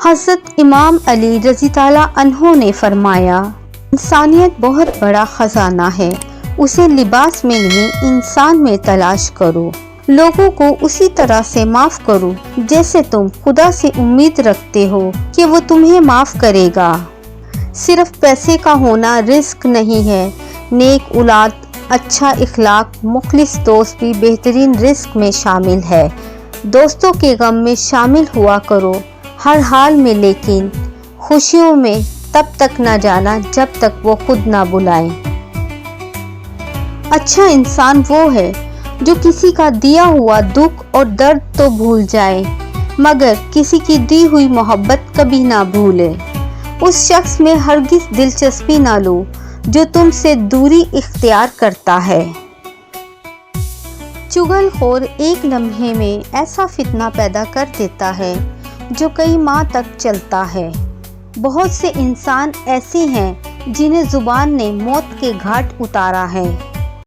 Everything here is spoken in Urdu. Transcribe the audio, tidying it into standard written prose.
حضرت امام علی رضی تعالیٰ عنہ نے فرمایا، انسانیت بہت بڑا خزانہ ہے، اسے لباس میں نہیں انسان میں تلاش کرو۔ لوگوں کو اسی طرح سے معاف کرو جیسے تم خدا سے امید رکھتے ہو کہ وہ تمہیں معاف کرے گا۔ صرف پیسے کا ہونا رزق نہیں ہے، نیک اولاد، اچھا اخلاق، مخلص دوست بھی بہترین رزق میں شامل ہے۔ دوستوں کے غم میں شامل ہوا کرو ہر حال میں، لیکن خوشیوں میں تب تک نہ جانا جب تک وہ خود نہ بلائیں۔ اچھا انسان وہ ہے جو کسی کا دیا ہوا دکھ اور درد تو بھول جائے مگر کسی کی دی ہوئی محبت کبھی نہ بھولے۔ اس شخص میں ہرگز دلچسپی نہ لو جو تم سے دوری اختیار کرتا ہے۔ چغل خور ایک لمحے میں ایسا فتنہ پیدا کر دیتا ہے جو کئی ماہ تک چلتا ہے۔ بہت سے انسان ایسے ہیں جنہیں زبان نے موت کے گھاٹ اتارا ہے۔